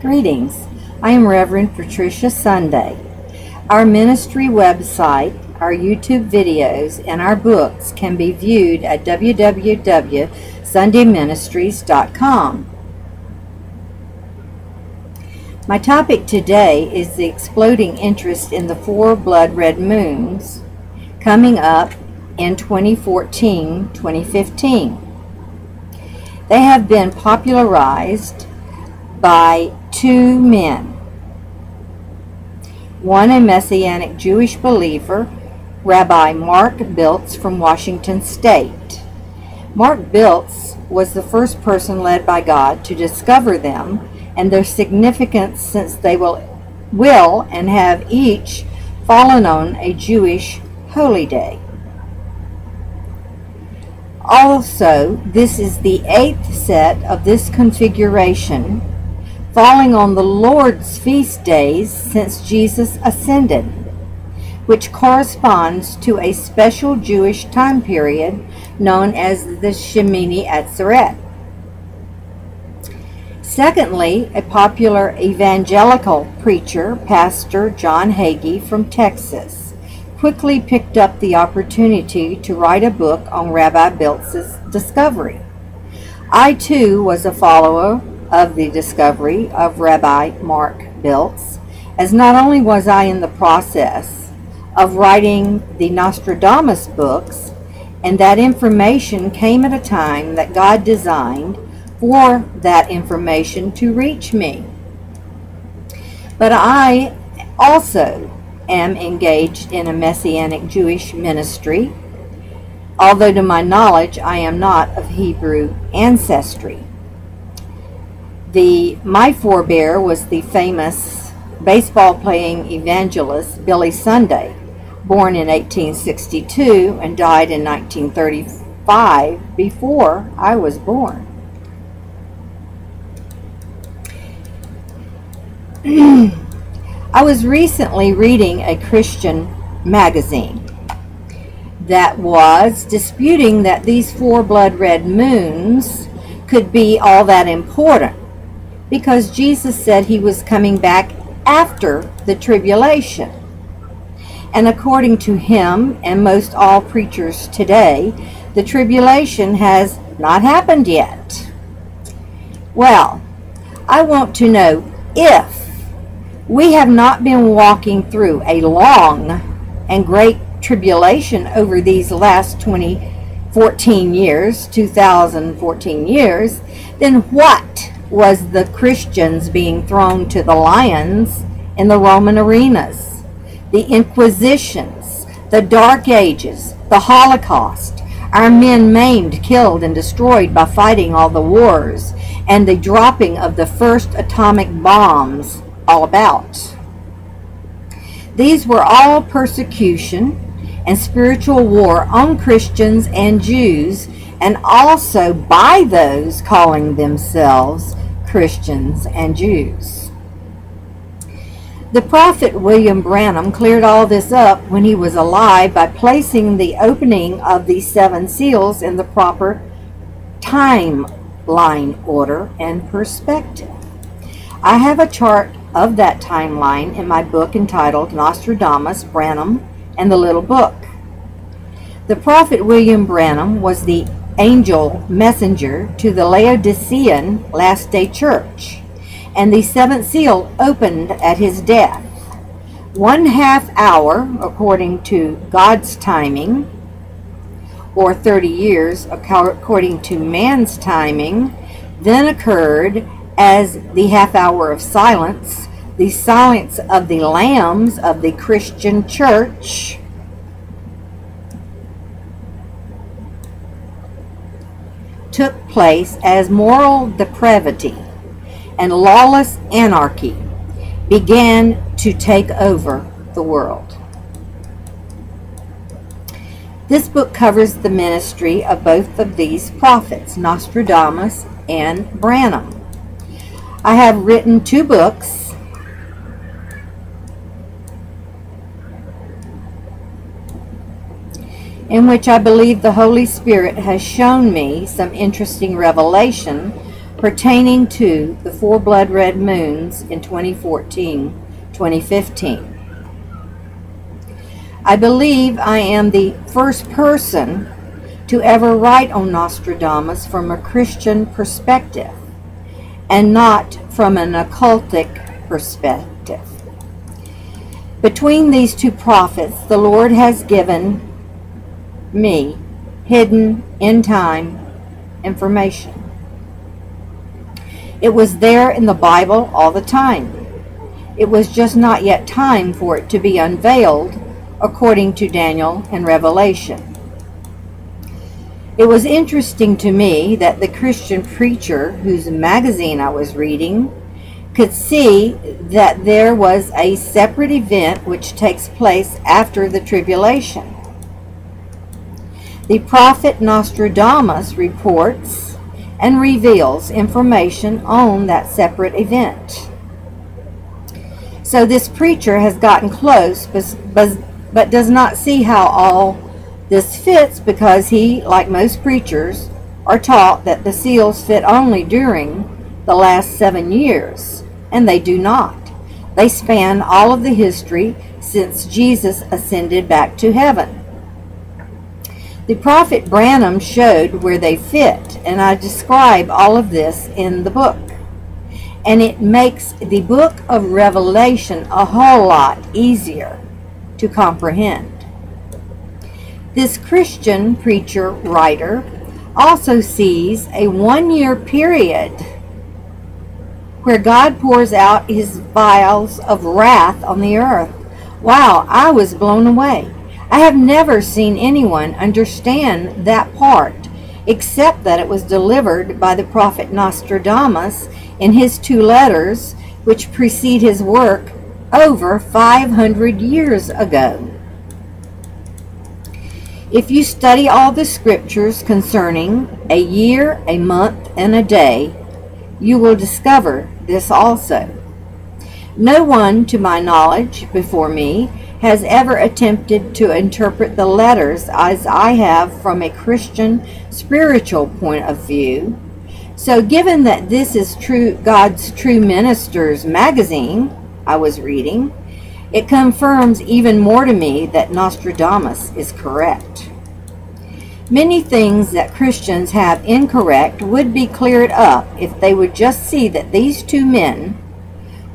Greetings. I am Reverend Patricia Sunday. Our ministry website, our YouTube videos, and our books can be viewed at www.sundayministries.com. My topic today is the exploding interest in the 4 blood red moons coming up in 2014-2015. They have been popularized by 2 men. One, a Messianic Jewish believer, Rabbi Mark Biltz from Washington State. Mark Biltz was the first person led by God to discover them and their significance, since they will and have each fallen on a Jewish holy day. Also, this is the 8th set of this configuration, falling on the Lord's feast days since Jesus ascended, which corresponds to a special Jewish time period known as the Shemini Atzeret. Secondly, a popular evangelical preacher, Pastor John Hagee from Texas, quickly picked up the opportunity to write a book on Rabbi Biltz's discovery. I too was a follower of the discovery of Rabbi Mark Biltz, as not only was I in the process of writing the Nostradamus books, and that information came at a time that God designed for that information to reach me. But I also am engaged in a Messianic Jewish ministry, although to my knowledge I am not of Hebrew ancestry. My forebear was the famous baseball-playing evangelist Billy Sunday, born in 1862 and died in 1935, before I was born. I was recently reading a Christian magazine that was disputing that these 4 blood red moons could be all that important, because Jesus said he was coming back after the tribulation. And according to him and most all preachers today, the tribulation has not happened yet. Well, I want to know if we have not been walking through a long and great tribulation over these last 2014 years, then what was the Christians being thrown to the lions in the Roman arenas, the Inquisitions, the Dark Ages, the Holocaust, our men maimed, killed, and destroyed by fighting all the wars, and the dropping of the first atomic bombs all about? These were all persecution and spiritual war on Christians and Jews, and also by those calling themselves Christians and Jews. The prophet William Branham cleared all this up when he was alive by placing the opening of the 7 seals in the proper timeline order and perspective. I have a chart of that timeline in my book entitled Nostradamus, Branham, and the Little Book. The prophet William Branham was the angel messenger to the Laodicean last day church, and the 7th seal opened at his death. 1/2 hour, according to God's timing, or 30 years according to man's timing, then occurred as the half hour of silence, the silence of the lambs of the Christian church, took place as moral depravity and lawless anarchy began to take over the world. This book covers the ministry of both of these prophets, Nostradamus and Branham. I have written 2 books, in which I believe the Holy Spirit has shown me some interesting revelation pertaining to the 4 blood red moons in 2014-2015. I believe I am the first person to ever write on Nostradamus from a Christian perspective and not from an occultic perspective. Between these two prophets, the Lord has given me hidden end-time information. It was there in the Bible all the time. It was just not yet time for it to be unveiled according to Daniel and Revelation. It was interesting to me that the Christian preacher whose magazine I was reading could see that there was a separate event which takes place after the tribulation. The prophet Nostradamus reports and reveals information on that separate event. So this preacher has gotten close, but does not see how all this fits, because he, like most preachers, are taught that the seals fit only during the last 7 years, and they do not. They span all of the history since Jesus ascended back to heaven. The prophet Branham showed where they fit, and I describe all of this in the book. And it makes the book of Revelation a whole lot easier to comprehend. This Christian preacher writer also sees a 1-year period where God pours out his vials of wrath on the earth. Wow, I was blown away. I have never seen anyone understand that part, except that it was delivered by the prophet Nostradamus in his 2 letters, which precede his work over 500 years ago. If you study all the scriptures concerning a year, a month, and a day, you will discover this also. No one, to my knowledge, before me, has ever attempted to interpret the letters as I have from a Christian spiritual point of view. So given that this is God's True Ministers magazine I was reading, it confirms even more to me that Nostradamus is correct. Many things that Christians have incorrect would be cleared up if they would just see that these 2 men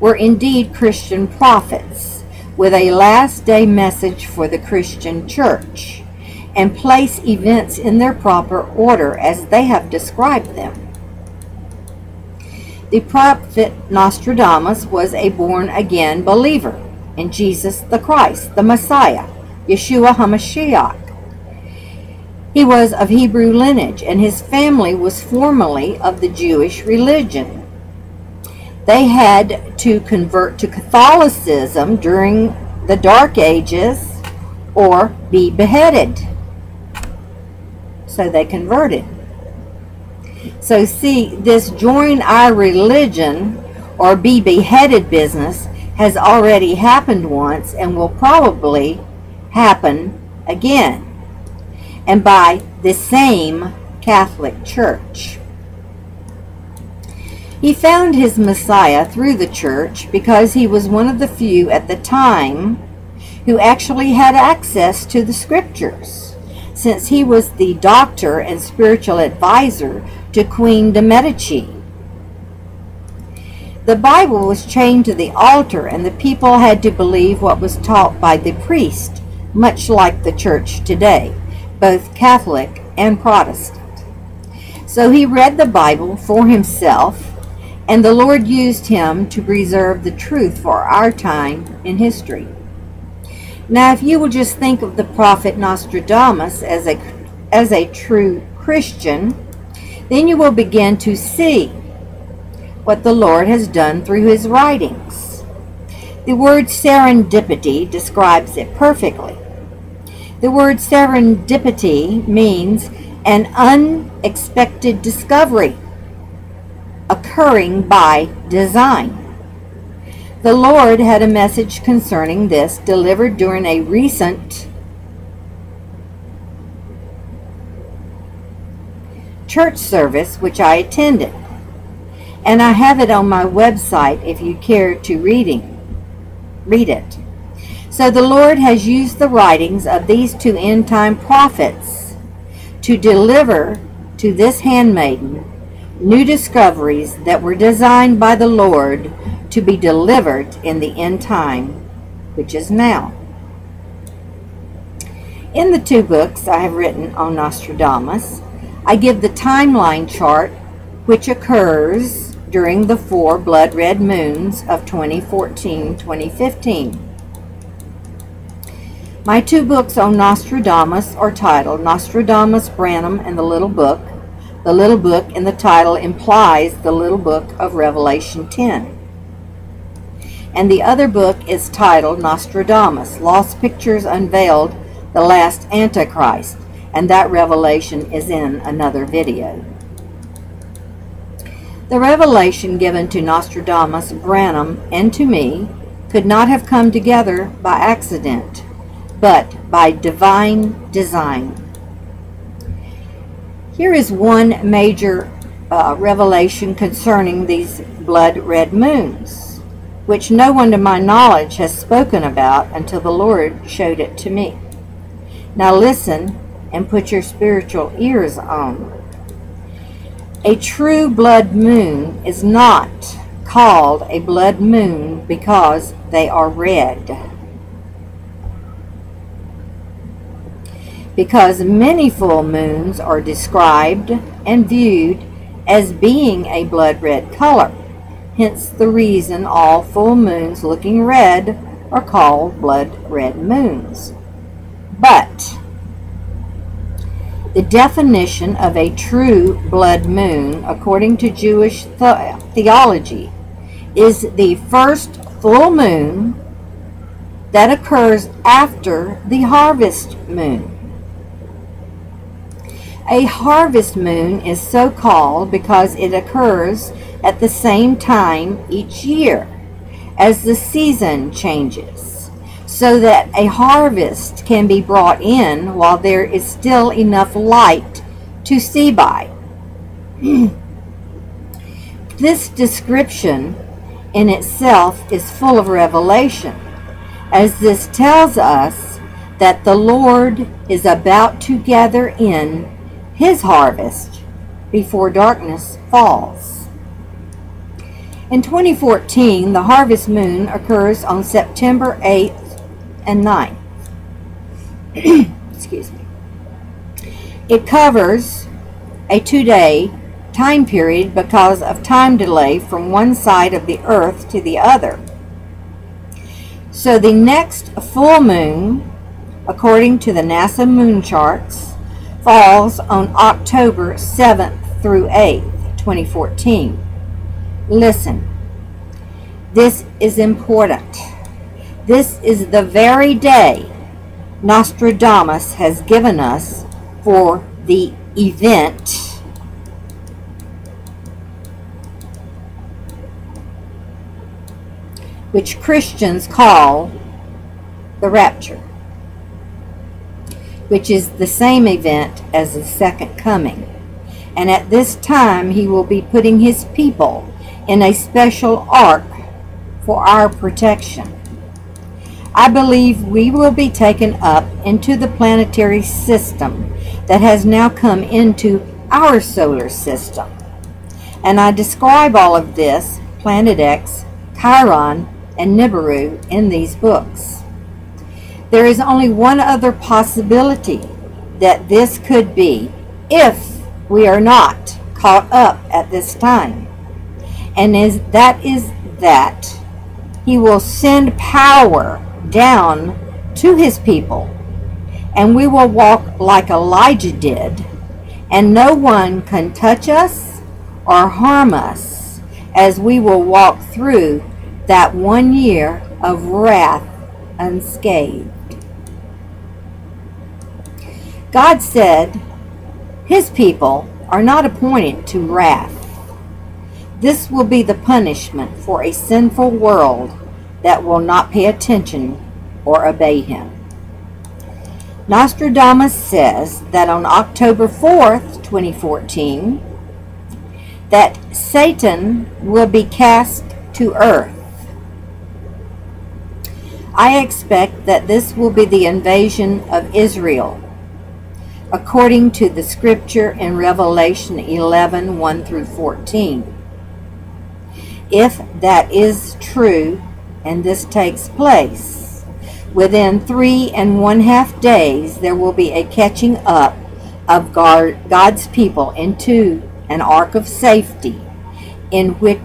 were indeed Christian prophets with a last day message for the Christian church, and place events in their proper order as they have described them. The prophet Nostradamus was a born-again believer in Jesus the Christ, the Messiah, Yeshua HaMashiach. He was of Hebrew lineage, and his family was formerly of the Jewish religion. They had to convert to Catholicism during the Dark Ages or be beheaded. So they converted. So see, this join our religion or be beheaded business has already happened once and will probably happen again, and by the same Catholic Church. He found his Messiah through the church because he was one of the few at the time who actually had access to the scriptures, since he was the doctor and spiritual advisor to Queen de Medici. The Bible was chained to the altar, and the people had to believe what was taught by the priest, much like the church today, both Catholic and Protestant. So he read the Bible for himself, and the Lord used him to preserve the truth for our time in history. Now, if you will just think of the prophet Nostradamus as a true Christian, then you will begin to see what the Lord has done through his writings. The word serendipity describes it perfectly. The word serendipity means an unexpected discovery occurring by design. The Lord had a message concerning this delivered during a recent church service which I attended. and I have it on my website if you care to read it. So the Lord has used the writings of these two end-time prophets to deliver to this handmaiden new discoveries that were designed by the Lord to be delivered in the end time, which is now. In the two books I have written on Nostradamus, I give the timeline chart which occurs during the 4 blood red moons of 2014-2015. My two books on Nostradamus are titled Nostradamus, Branham, and the Little Book. The Little Book in the title implies the Little Book of Revelation 10. And the other book is titled Nostradamus, Lost Pictures Unveiled, the Last Antichrist, and that revelation is in another video. The revelation given to Nostradamus, Branham, and to me could not have come together by accident, but by divine design. Here is one major revelation concerning these blood red moons, which no one to my knowledge has spoken about until the Lord showed it to me. Now listen and put your spiritual ears on. A true blood moon is not called a blood moon because they are red. Because many full moons are described and viewed as being a blood red color. Hence the reason all full moons looking red are called blood red moons. But the definition of a true blood moon, according to Jewish theology, is the first full moon that occurs after the harvest moon. A harvest moon is so called because it occurs at the same time each year as the season changes, so that a harvest can be brought in while there is still enough light to see by. This description in itself is full of revelation, as this tells us that the Lord is about to gather in His harvest before darkness falls. In 2014, the harvest moon occurs on September 8th and 9th. Excuse me. It covers a 2-day time period because of time delay from one side of the earth to the other. So the next full moon, according to the NASA moon charts, falls on October 7th through 8th, 2014. Listen, this is important. This is the very day Nostradamus has given us for the event which Christians call the rapture, which is the same event as the second coming. And at this time He will be putting His people in a special ark for our protection. I believe we will be taken up into the planetary system that has now come into our solar system. And I describe all of this, Planet X, Chiron, and Nibiru, in these books. There is only one other possibility that this could be if we are not caught up at this time. And that He will send power down to His people, and we will walk like Elijah did, and no one can touch us or harm us as we will walk through that 1 year of wrath unscathed. God said His people are not appointed to wrath. This will be the punishment for a sinful world that will not pay attention or obey Him. Nostradamus says that on October 4th, 2014, that Satan will be cast to earth. I expect that this will be the invasion of Israel, according to the scripture in Revelation 11, 1 through 14. If that is true, and this takes place, within 3½ days there will be a catching up of God's people into an ark of safety, in which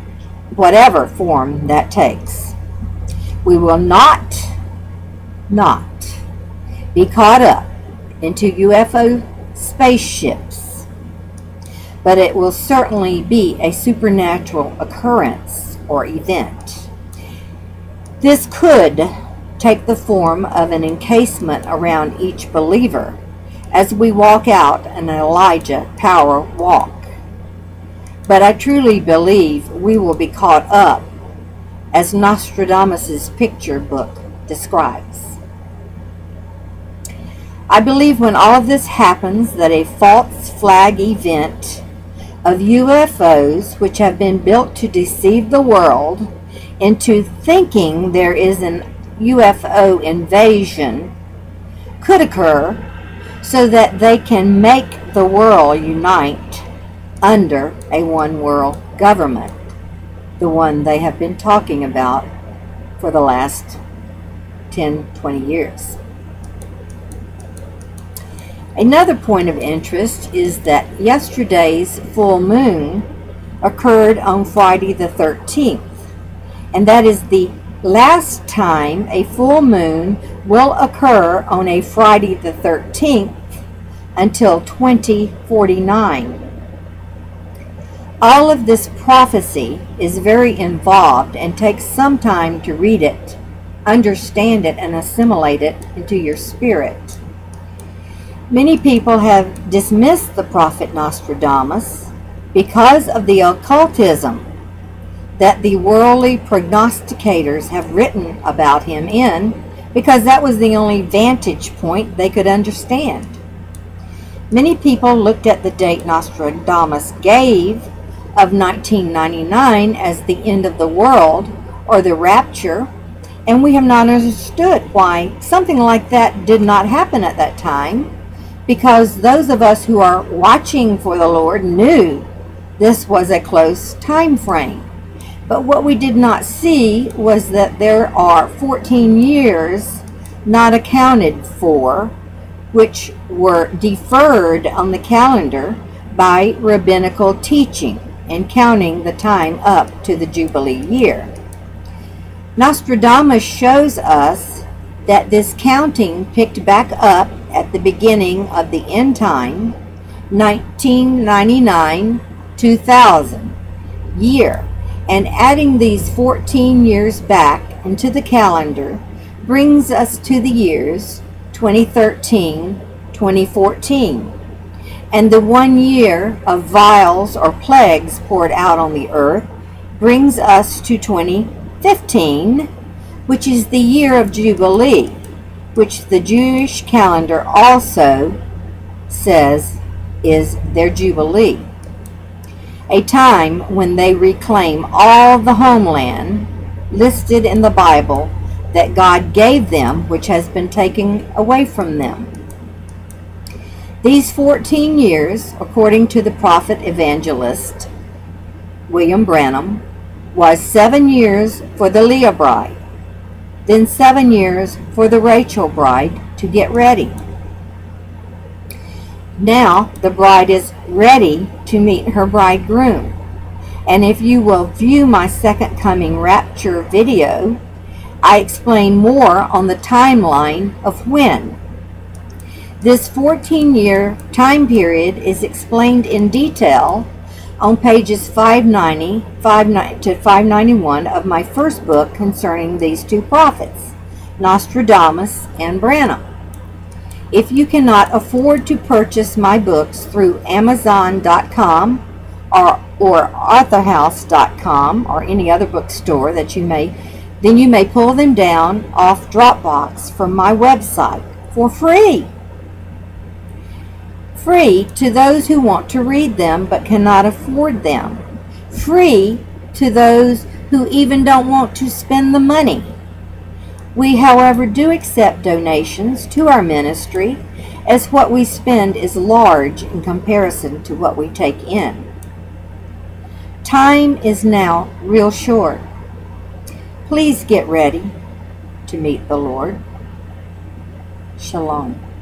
whatever form that takes. We will not be caught up into UFO spaceships, but it will certainly be a supernatural occurrence or event. This could take the form of an encasement around each believer as we walk out an Elijah power walk. But I truly believe we will be caught up, as Nostradamus' picture book describes. I believe when all of this happens that a false flag event of UFOs, which have been built to deceive the world into thinking there is an UFO invasion, could occur so that they can make the world unite under a one world government, the one they have been talking about for the last 10-20 years. Another point of interest is that yesterday's full moon occurred on Friday the 13th, and that is the last time a full moon will occur on a Friday the 13th until 2049. All of this prophecy is very involved and takes some time to read it, understand it, and assimilate it into your spirit. Many people have dismissed the prophet Nostradamus because of the occultism that the worldly prognosticators have written about him in, because that was the only vantage point they could understand. Many people looked at the date Nostradamus gave of 1999 as the end of the world or the rapture, and we have not understood why something like that did not happen at that time, because those of us who are watching for the Lord knew this was a close time frame. But what we did not see was that there are 14 years not accounted for, which were deferred on the calendar by rabbinical teaching and counting the time up to the Jubilee year. Nostradamus shows us that this counting picked back up at the beginning of the end time, 1999-2000 year, and adding these 14 years back into the calendar brings us to the years 2013-2014, and the 1 year of vials or plagues poured out on the earth brings us to 2015, which is the year of Jubilee, which the Jewish calendar also says is their Jubilee, a time when they reclaim all the homeland listed in the Bible that God gave them, which has been taken away from them. These 14 years, according to the prophet evangelist William Branham, was 7 years for the Leah bride, then 7 years for the Rachel bride to get ready. Now the bride is ready to meet her bridegroom. And if you will view my second coming rapture video, I explain more on the timeline of when. This 14-year time period is explained in detail on pages 590 to 591 of my first book concerning these two prophets, Nostradamus and Branham. If you cannot afford to purchase my books through Amazon.com or authorhouse.com or any other bookstore that you may, then you may pull them down off Dropbox from my website for free. Free to those who want to read them but cannot afford them. free to those who even don't want to spend the money. We, however, do accept donations to our ministry, as what we spend is large in comparison to what we take in. Time is now real short. Please get ready to meet the Lord. Shalom.